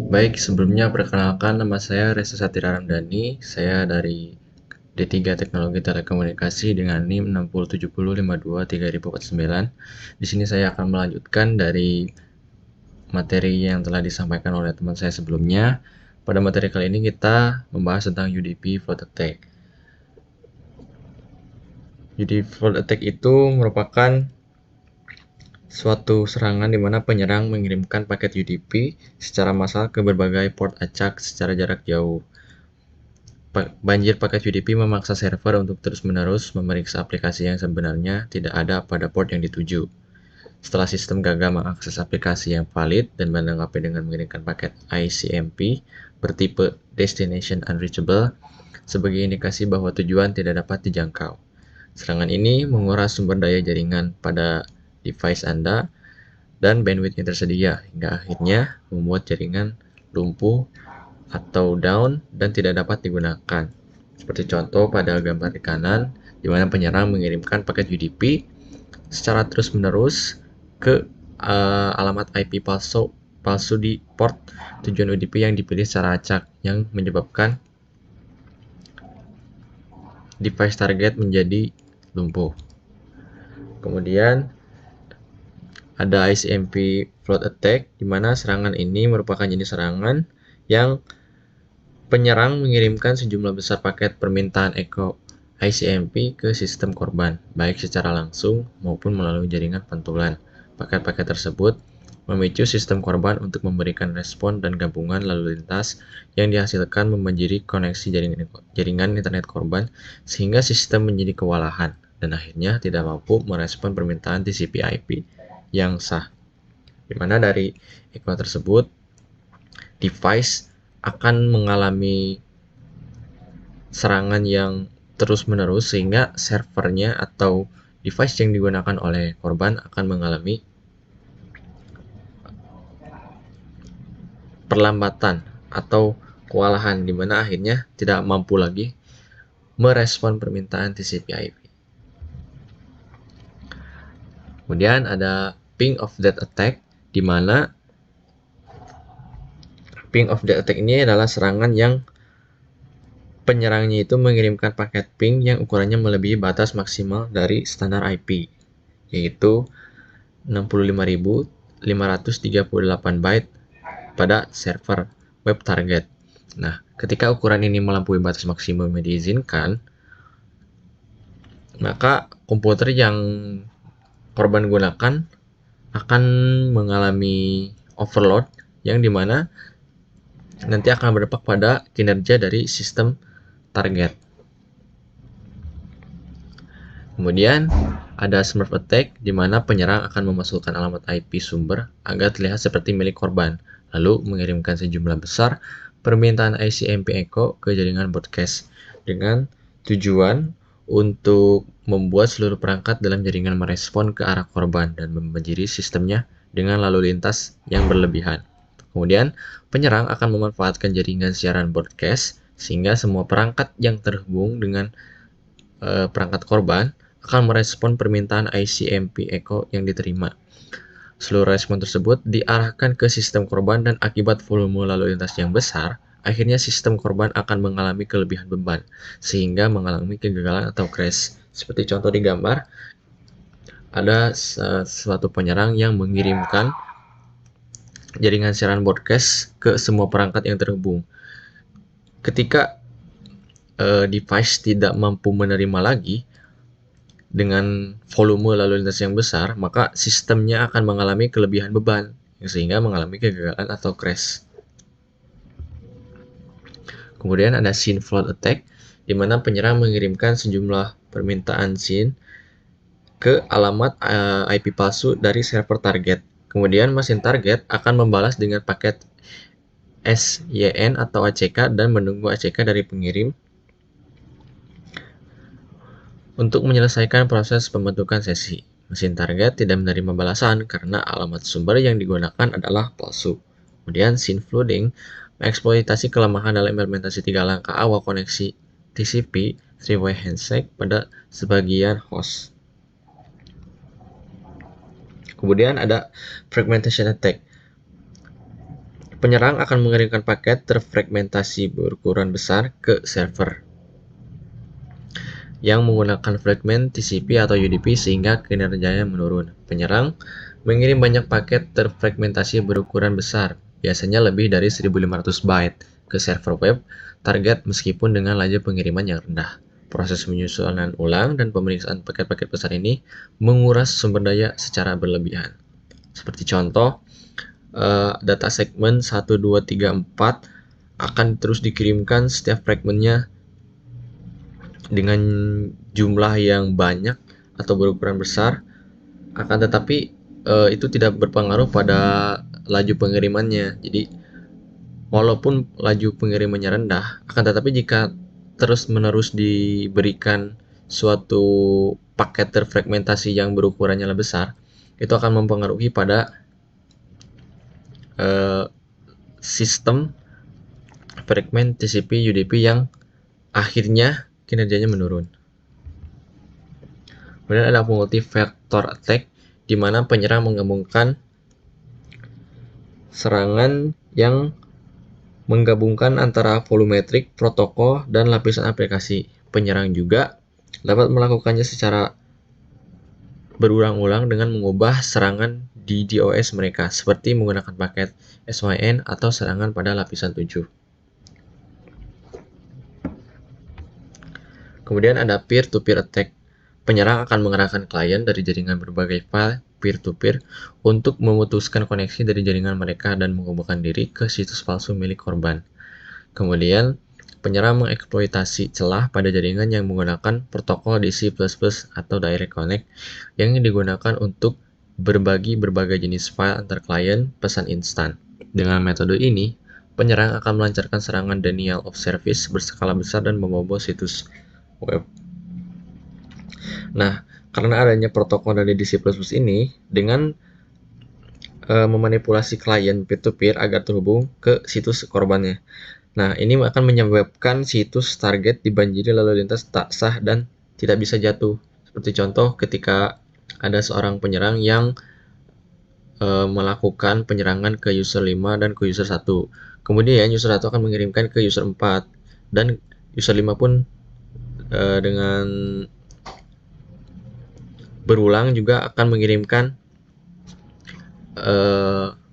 Baik, sebelumnya perkenalkan nama saya Reza Satira Ramdhani. Saya dari D3 Teknologi Telekomunikasi dengan NIM 6070523.049. Di sini saya akan melanjutkan dari materi yang telah disampaikan oleh teman saya sebelumnya. Pada materi kali ini kita membahas tentang UDP Flood Attack. UDP Flood Attack itu merupakan suatu serangan di mana penyerang mengirimkan paket UDP secara massal ke berbagai port acak secara jarak jauh. Banjir paket UDP memaksa server untuk terus-menerus memeriksa aplikasi yang sebenarnya tidak ada pada port yang dituju. Setelah sistem gagal mengakses aplikasi yang valid dan menanggapi dengan mengirimkan paket ICMP bertipe Destination Unreachable sebagai indikasi bahwa tujuan tidak dapat dijangkau. Serangan ini menguras sumber daya jaringan pada device Anda dan bandwidth yang tersedia hingga akhirnya membuat jaringan lumpuh atau down dan tidak dapat digunakan. Seperti contoh pada gambar di kanan, di mana penyerang mengirimkan paket UDP secara terus-menerus ke alamat IP palsu di port tujuan UDP yang dipilih secara acak, yang menyebabkan device target menjadi lumpuh. Kemudian ada ICMP Flood Attack, di mana serangan ini merupakan jenis serangan yang penyerang mengirimkan sejumlah besar paket permintaan echo ICMP ke sistem korban, baik secara langsung maupun melalui jaringan pantulan. Paket-paket tersebut memicu sistem korban untuk memberikan respon dan gabungan lalu lintas yang dihasilkan membanjiri koneksi jaringan internet korban sehingga sistem menjadi kewalahan dan akhirnya tidak mampu merespon permintaan TCP/IP yang sah. Di mana dari echo tersebut device akan mengalami serangan yang terus-menerus sehingga servernya atau device yang digunakan oleh korban akan mengalami perlambatan atau kewalahan di mana akhirnya tidak mampu lagi merespon permintaan TCP/IP. Kemudian ada ping of death attack, di mana ping of death attack ini adalah serangan yang penyerangnya itu mengirimkan paket ping yang ukurannya melebihi batas maksimal dari standar IP, yaitu 65.538 byte pada server web target. Nah, ketika ukuran ini melampaui batas maksimum yang diizinkan, maka komputer yang korban gunakan akan mengalami overload yang dimana nanti akan berdampak pada kinerja dari sistem target. Kemudian ada Smurf Attack, di mana penyerang akan memasukkan alamat IP sumber agar terlihat seperti milik korban, lalu mengirimkan sejumlah besar permintaan ICMP echo ke jaringan broadcast dengan tujuan untuk membuat seluruh perangkat dalam jaringan merespon ke arah korban dan membanjiri sistemnya dengan lalu lintas yang berlebihan. Kemudian, penyerang akan memanfaatkan jaringan siaran broadcast sehingga semua perangkat yang terhubung dengan perangkat korban akan merespon permintaan ICMP echo yang diterima. Seluruh respon tersebut diarahkan ke sistem korban dan akibat volume lalu lintas yang besar, akhirnya sistem korban akan mengalami kelebihan beban sehingga mengalami kegagalan atau crash. Seperti contoh di gambar, ada suatu penyerang yang mengirimkan jaringan siaran broadcast ke semua perangkat yang terhubung. Ketika device tidak mampu menerima lagi dengan volume lalu lintas yang besar, maka sistemnya akan mengalami kelebihan beban sehingga mengalami kegagalan atau crash. Kemudian ada scene flood attack, di mana penyerang mengirimkan sejumlah permintaan scene ke alamat IP palsu dari server target. Kemudian mesin target akan membalas dengan paket SYN atau ACK dan menunggu ACK dari pengirim untuk menyelesaikan proses pembentukan sesi. Mesin target tidak menerima balasan karena alamat sumber yang digunakan adalah palsu. Kemudian scene flooding mengeksploitasi kelemahan dalam implementasi 3 langkah awal koneksi TCP three-way handshake pada sebagian host. Kemudian ada fragmentation attack. Penyerang akan mengirimkan paket terfragmentasi berukuran besar ke server yang menggunakan fragment TCP atau UDP sehingga kinerjanya menurun. Penyerang mengirim banyak paket terfragmentasi berukuran besar, biasanya lebih dari 1500 byte, ke server web target meskipun dengan laju pengiriman yang rendah. Proses penyusunan ulang dan pemeriksaan paket-paket besar ini menguras sumber daya secara berlebihan. Seperti contoh, data segmen 1, 2, 3, 4 akan terus dikirimkan setiap fragmentnya dengan jumlah yang banyak atau berukuran besar, akan tetapi itu tidak berpengaruh pada laju pengirimannya. Jadi walaupun laju pengirimannya rendah, akan tetapi jika terus-menerus diberikan suatu paket terfragmentasi yang berukurannya lebih besar, itu akan mempengaruhi pada sistem fragment TCP UDP yang akhirnya kinerjanya menurun. Kemudian ada multi-vector attack, di mana penyerang menggabungkan serangan yang menggabungkan antara volumetric, protokol, dan lapisan aplikasi. Penyerang juga dapat melakukannya secara berulang-ulang dengan mengubah serangan di DOS mereka, seperti menggunakan paket SYN atau serangan pada lapisan 7. Kemudian ada peer-to-peer attack. Penyerang akan mengerahkan klien dari jaringan berbagai file peer-to-peer untuk memutuskan koneksi dari jaringan mereka dan menghubungkan diri ke situs palsu milik korban. Kemudian, penyerang mengeksploitasi celah pada jaringan yang menggunakan protokol DC++ atau Direct Connect yang digunakan untuk berbagi berbagai jenis file antar klien pesan instan. Dengan metode ini, penyerang akan melancarkan serangan denial of service berskala besar dan membobol situs web. Nah, karena adanya protokol dari DC++ ini, dengan memanipulasi klien peer-to-peer agar terhubung ke situs korbannya. Nah, ini akan menyebabkan situs target dibanjiri lalu lintas tak sah dan tidak bisa jatuh. Seperti contoh ketika ada seorang penyerang yang melakukan penyerangan ke user 5 dan ke user 1. Kemudian user 1 akan mengirimkan ke user 4 dan user 5 pun dengan berulang juga akan mengirimkan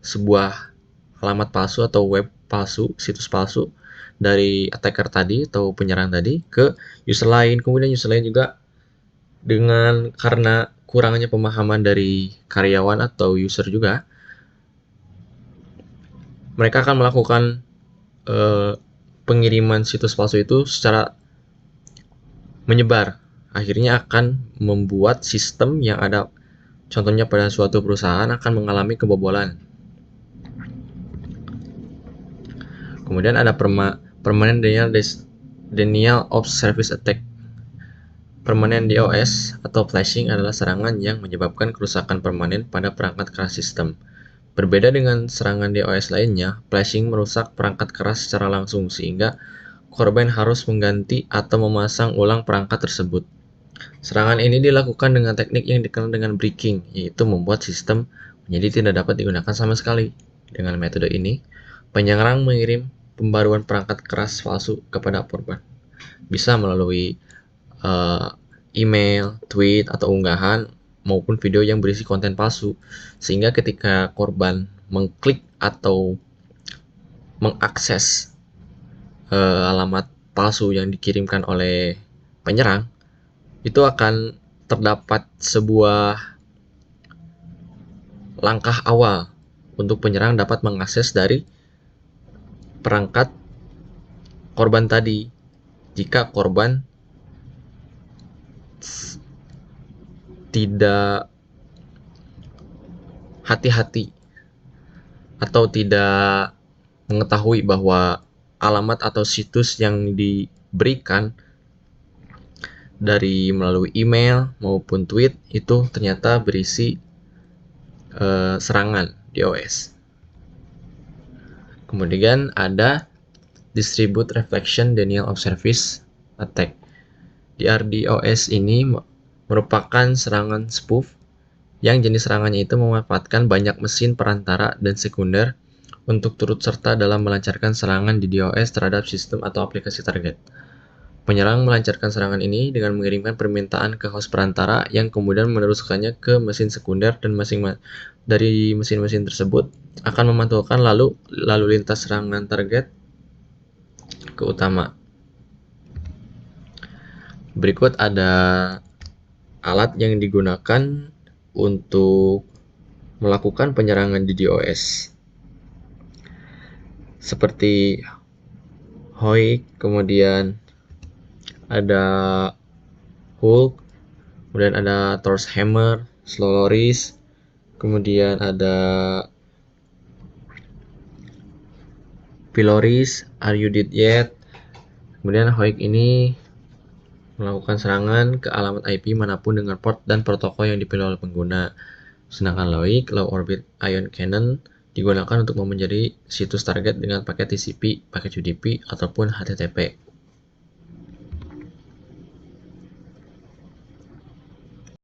sebuah alamat palsu atau web palsu, situs palsu dari attacker tadi atau penyerang tadi ke user lain. Kemudian user lain juga karena kurangnya pemahaman dari karyawan atau user juga, mereka akan melakukan pengiriman situs palsu itu secara menyebar. Akhirnya akan membuat sistem yang ada contohnya pada suatu perusahaan akan mengalami kebobolan. Kemudian ada permanent denial of service attack. Permanent DOS atau flashing adalah serangan yang menyebabkan kerusakan permanen pada perangkat keras sistem. Berbeda dengan serangan DOS lainnya, flashing merusak perangkat keras secara langsung sehingga korban harus mengganti atau memasang ulang perangkat tersebut. Serangan ini dilakukan dengan teknik yang dikenal dengan breaking, yaitu membuat sistem menjadi tidak dapat digunakan sama sekali. Dengan metode ini, penyerang mengirim pembaruan perangkat keras palsu kepada korban. Bisa melalui email, tweet, atau unggahan maupun video yang berisi konten palsu, sehingga ketika korban mengklik atau mengakses alamat palsu yang dikirimkan oleh penyerang, itu akan terdapat sebuah langkah awal untuk penyerang dapat mengakses dari perangkat korban tadi. Jika korban tidak hati-hati atau tidak mengetahui bahwa alamat atau situs yang diberikan dari melalui email maupun tweet itu ternyata berisi serangan DOS. Kemudian ada Distribute Reflection Denial of Service Attack. DRDOS ini merupakan serangan spoof yang jenis serangannya itu memanfaatkan banyak mesin perantara dan sekunder untuk turut serta dalam melancarkan serangan di DOS terhadap sistem atau aplikasi target. Penyerang melancarkan serangan ini dengan mengirimkan permintaan ke host perantara yang kemudian meneruskannya ke mesin sekunder, dan dari mesin-mesin tersebut akan memantulkan lalu lintas serangan target ke utama. Berikut ada alat yang digunakan untuk melakukan penyerangan di DOS. Seperti Hoik, kemudian ada Hulk, kemudian ada Thor's Hammer, Slow Loris, kemudian ada Pyloris, Are You Dead Yet? Kemudian Hoik ini melakukan serangan ke alamat IP manapun dengan port dan protokol yang dipilih oleh pengguna. Sedangkan Loik, Low Orbit Ion Cannon, digunakan untuk memenjari situs target dengan paket TCP, paket UDP, ataupun HTTP.